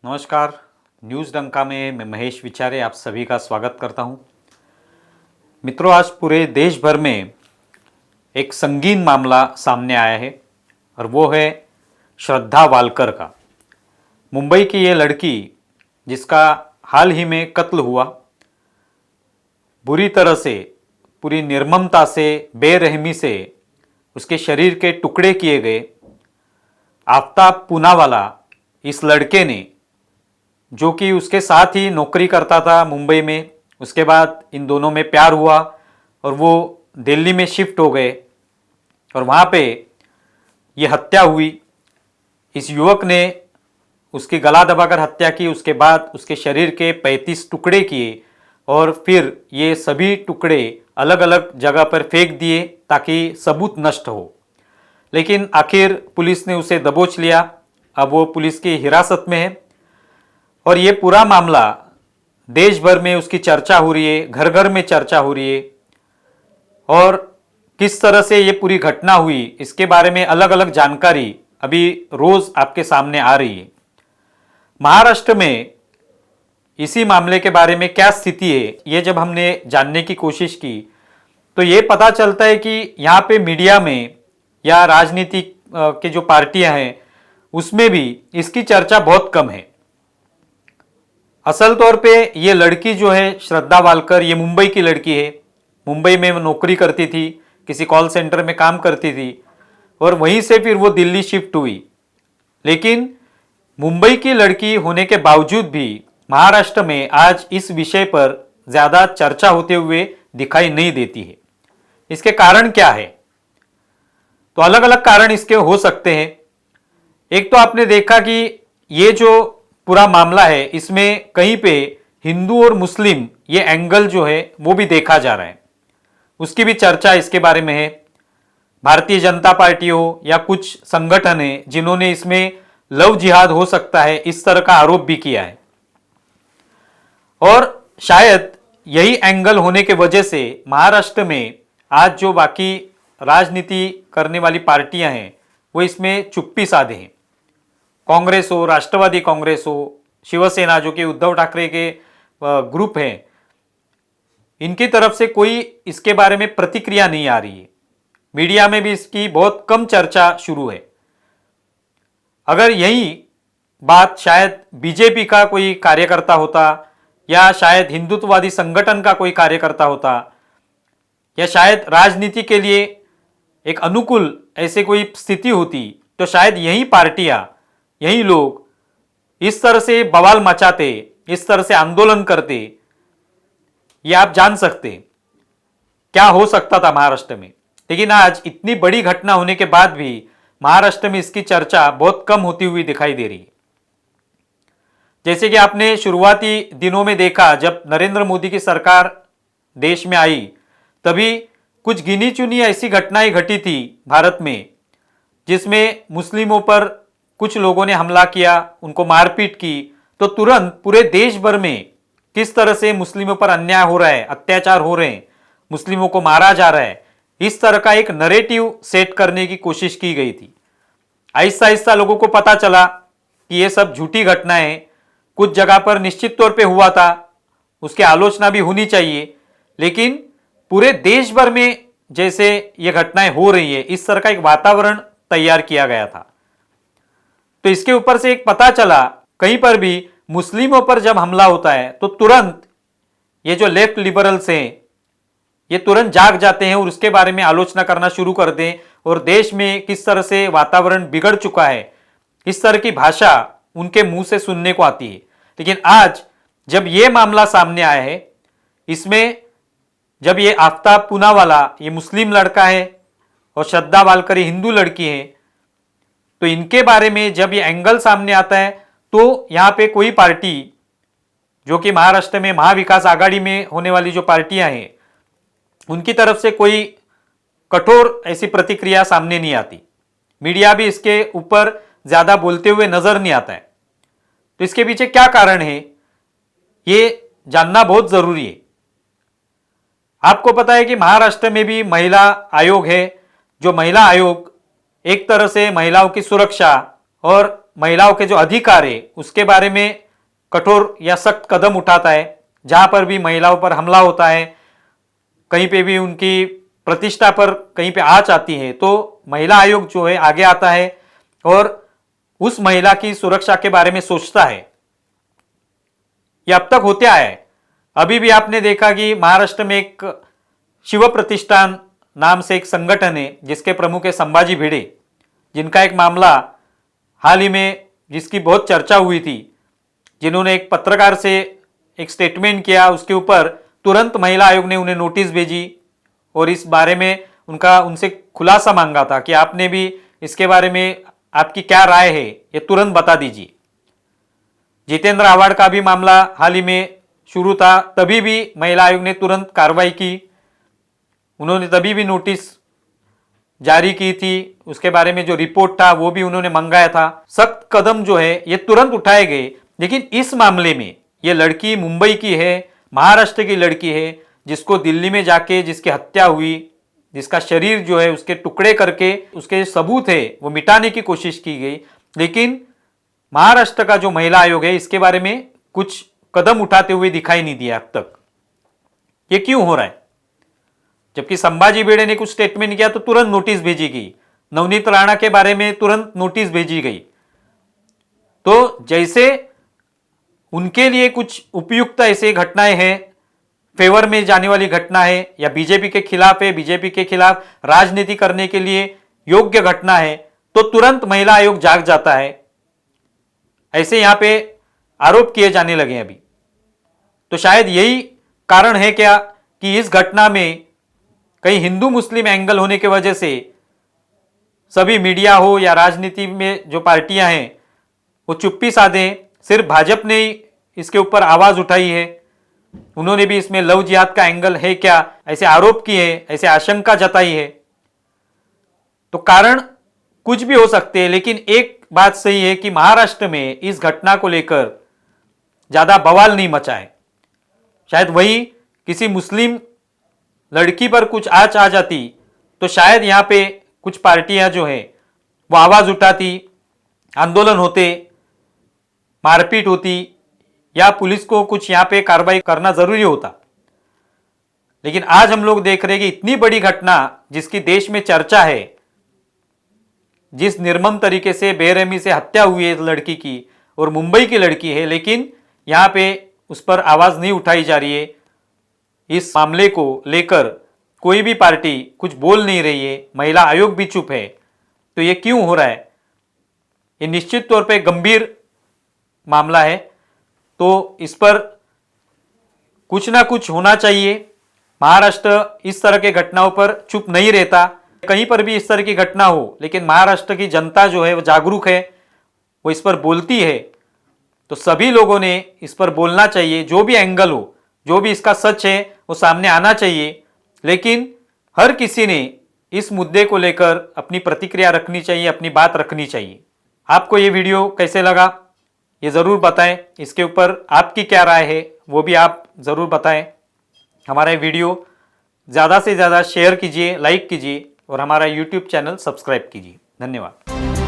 नमस्कार। न्यूज़ डंका में मैं महेश विचारे आप सभी का स्वागत करता हूं। मित्रों, आज पूरे देश भर में एक संगीन मामला सामने आया है और वो है श्रद्धा वालकर का। मुंबई की ये लड़की जिसका हाल ही में कत्ल हुआ, बुरी तरह से, पूरी निर्ममता से, बेरहमी से उसके शरीर के टुकड़े किए गए। आफ्ताब पूनावाला इस लड़के ने, जो कि उसके साथ ही नौकरी करता था मुंबई में, उसके बाद इन दोनों में प्यार हुआ और वो दिल्ली में शिफ्ट हो गए और वहाँ पे ये हत्या हुई। इस युवक ने उसकी गला दबाकर हत्या की, उसके बाद उसके शरीर के 35 टुकड़े किए और फिर ये सभी टुकड़े अलग अलग जगह पर फेंक दिए ताकि सबूत नष्ट हो। लेकिन आखिर पुलिस ने उसे दबोच लिया। अब वो पुलिस की हिरासत में है और ये पूरा मामला देश भर में उसकी चर्चा हो रही है, घर घर में चर्चा हो रही है। और किस तरह से ये पूरी घटना हुई, इसके बारे में अलग अलग जानकारी अभी रोज आपके सामने आ रही है। महाराष्ट्र में इसी मामले के बारे में क्या स्थिति है, ये जब हमने जानने की कोशिश की तो ये पता चलता है कि यहाँ पे मीडिया में या राजनीति के जो पार्टियां हैं उसमें भी इसकी चर्चा बहुत कम है। असल तौर पे ये लड़की जो है श्रद्धा वालकर, ये मुंबई की लड़की है। मुंबई में वो नौकरी करती थी, किसी कॉल सेंटर में काम करती थी और वहीं से फिर वो दिल्ली शिफ्ट हुई। लेकिन मुंबई की लड़की होने के बावजूद भी महाराष्ट्र में आज इस विषय पर ज़्यादा चर्चा होते हुए दिखाई नहीं देती है। इसके कारण क्या है? तो अलग अलग कारण इसके हो सकते हैं। एक तो आपने देखा कि ये जो पूरा मामला है इसमें कहीं पे हिंदू और मुस्लिम ये एंगल जो है वो भी देखा जा रहा है, उसकी भी चर्चा इसके बारे में है। भारतीय जनता पार्टी हो या कुछ संगठन है जिन्होंने इसमें लव जिहाद हो सकता है इस तरह का आरोप भी किया है। और शायद यही एंगल होने के वजह से महाराष्ट्र में आज जो बाकी राजनीति करने वाली पार्टियां हैं वो इसमें चुप्पी साधे हैं। कांग्रेस हो, राष्ट्रवादी कांग्रेस हो, शिवसेना जो कि उद्धव ठाकरे के ग्रुप हैं, इनकी तरफ से कोई इसके बारे में प्रतिक्रिया नहीं आ रही है। मीडिया में भी इसकी बहुत कम चर्चा शुरू है। अगर यही बात शायद बीजेपी का कोई कार्यकर्ता होता या शायद हिंदुत्ववादी संगठन का कोई कार्यकर्ता होता या शायद राजनीति के लिए एक अनुकूल ऐसे कोई स्थिति होती तो शायद यही पार्टियां, यही लोग इस तरह से बवाल मचाते, इस तरह से आंदोलन करते। ये आप जान सकते क्या हो सकता था महाराष्ट्र में। लेकिन आज इतनी बड़ी घटना होने के बाद भी महाराष्ट्र में इसकी चर्चा बहुत कम होती हुई दिखाई दे रही है। जैसे कि आपने शुरुआती दिनों में देखा, जब नरेंद्र मोदी की सरकार देश में आई तभी कुछ गिनी चुनी ऐसी घटनाएं घटी थी भारत में जिसमें मुस्लिमों पर कुछ लोगों ने हमला किया, उनको मारपीट की, तो तुरंत पूरे देश भर में किस तरह से मुस्लिमों पर अन्याय हो रहा है, अत्याचार हो रहे हैं, मुस्लिमों को मारा जा रहा है, इस तरह का एक नरेटिव सेट करने की कोशिश की गई थी। आहिस्ता आहिस्ता लोगों को पता चला कि ये सब झूठी घटनाएं हैं। कुछ जगह पर निश्चित तौर पे हुआ था, उसकी आलोचना भी होनी चाहिए, लेकिन पूरे देश भर में जैसे ये घटनाएं हो रही है इस तरह का एक वातावरण तैयार किया गया था। तो इसके ऊपर से एक पता चला, कहीं पर भी मुस्लिमों पर जब हमला होता है तो तुरंत ये जो लेफ्ट लिबरल्स हैं ये तुरंत जाग जाते हैं और उसके बारे में आलोचना करना शुरू कर दें। और देश में किस तरह से वातावरण बिगड़ चुका है, इस तरह की भाषा उनके मुंह से सुनने को आती है। लेकिन आज जब ये मामला सामने आया है, इसमें जब ये आफ्ताब पूनावाला ये मुस्लिम लड़का है और श्रद्धा वालकर हिंदू लड़की है, तो इनके बारे में जब ये एंगल सामने आता है तो यहाँ पे कोई पार्टी जो कि महाराष्ट्र में महाविकास आघाड़ी में होने वाली जो पार्टियां हैं उनकी तरफ से कोई कठोर ऐसी प्रतिक्रिया सामने नहीं आती। मीडिया भी इसके ऊपर ज्यादा बोलते हुए नजर नहीं आता है। तो इसके पीछे क्या कारण है ये जानना बहुत जरूरी है। आपको पता है कि महाराष्ट्र में भी महिला आयोग है, जो महिला आयोग एक तरह से महिलाओं की सुरक्षा और महिलाओं के जो अधिकार है उसके बारे में कठोर या सख्त कदम उठाता है। जहां पर भी महिलाओं पर हमला होता है, कहीं पे भी उनकी प्रतिष्ठा पर कहीं पे आंच आती है, तो महिला आयोग जो है आगे आता है और उस महिला की सुरक्षा के बारे में सोचता है। यह अब तक होते आया है। अभी भी आपने देखा कि महाराष्ट्र में एक शिव प्रतिष्ठान नाम से एक संगठन है जिसके प्रमुख है संभाजी भिडे, जिनका एक मामला हाल ही में जिसकी बहुत चर्चा हुई थी, जिन्होंने एक पत्रकार से एक स्टेटमेंट किया, उसके ऊपर तुरंत महिला आयोग ने उन्हें नोटिस भेजी और इस बारे में उनसे खुलासा मांगा था कि आपने भी इसके बारे में आपकी क्या राय है, ये तुरंत बता दीजिए। जितेंद्र आव्हाड का भी मामला हाल ही में शुरू था, तभी भी महिला आयोग ने तुरंत कार्रवाई की। उन्होंने तभी भी नोटिस जारी की थी, उसके बारे में जो रिपोर्ट था वो भी उन्होंने मंगाया था। सख्त कदम जो है ये तुरंत उठाए गए। लेकिन इस मामले में ये लड़की मुंबई की है, महाराष्ट्र की लड़की है, जिसको दिल्ली में जाके जिसकी हत्या हुई, जिसका शरीर जो है उसके टुकड़े करके उसके सबूत है वो मिटाने की कोशिश की गई। लेकिन महाराष्ट्र का जो महिला आयोग है इसके बारे में कुछ कदम उठाते हुए दिखाई नहीं दिया अब तक। ये क्यों हो रहा है? जबकि संभाजी भिडे ने कुछ स्टेटमेंट किया तो तुरंत नोटिस भेजी गई, नवनीत राणा के बारे में तुरंत नोटिस भेजी गई। तो जैसे उनके लिए कुछ उपयुक्त ऐसे घटनाएं हैं, फेवर में जाने वाली घटना है या बीजेपी के खिलाफ है, बीजेपी के खिलाफ राजनीति करने के लिए योग्य घटना है, तो तुरंत महिला आयोग जाग जाता है। ऐसे यहां पे आरोप किए जाने लगे अभी। तो शायद यही कारण है क्या कि इस घटना में कहीं हिंदू मुस्लिम एंगल होने की वजह से सभी मीडिया हो या राजनीति में जो पार्टियां हैं वो चुप्पी साधे। सिर्फ भाजपा ने ही इसके ऊपर आवाज उठाई है, उन्होंने भी इसमें लव जिहाद का एंगल है क्या ऐसे आरोप किए, ऐसे आशंका जताई है। तो कारण कुछ भी हो सकते हैं, लेकिन एक बात सही है कि महाराष्ट्र में इस घटना को लेकर ज्यादा बवाल नहीं मचा है। शायद वही किसी मुस्लिम लड़की पर कुछ आंच आ जाती तो शायद यहां पे कुछ पार्टियां जो है वो आवाज उठाती, आंदोलन होते, मारपीट होती या पुलिस को कुछ यहां पे कार्रवाई करना जरूरी होता। लेकिन आज हम लोग देख रहे हैं कि इतनी बड़ी घटना जिसकी देश में चर्चा है, जिस निर्मम तरीके से बेरहमी से हत्या हुई है इस लड़की की और मुंबई की लड़की है, लेकिन यहां पे उस पर आवाज नहीं उठाई जा रही है। इस मामले को लेकर कोई भी पार्टी कुछ बोल नहीं रही है, महिला आयोग भी चुप है। तो ये क्यों हो रहा है? ये निश्चित तौर पे गंभीर मामला है, तो इस पर कुछ ना कुछ होना चाहिए। महाराष्ट्र इस तरह के घटनाओं पर चुप नहीं रहता। कहीं पर भी इस तरह की घटना हो, लेकिन महाराष्ट्र की जनता जो है वो जागरूक है, वो इस पर बोलती है। तो सभी लोगों ने इस पर बोलना चाहिए, जो भी एंगल हो, जो भी इसका सच है वो सामने आना चाहिए। लेकिन हर किसी ने इस मुद्दे को लेकर अपनी प्रतिक्रिया रखनी चाहिए, अपनी बात रखनी चाहिए। आपको ये वीडियो कैसे लगा ये ज़रूर बताएं। इसके ऊपर आपकी क्या राय है वो भी आप ज़रूर बताएं। हमारा ये वीडियो ज़्यादा से ज़्यादा शेयर कीजिए, लाइक कीजिए और हमारा यूट्यूब चैनल सब्सक्राइब कीजिए। धन्यवाद।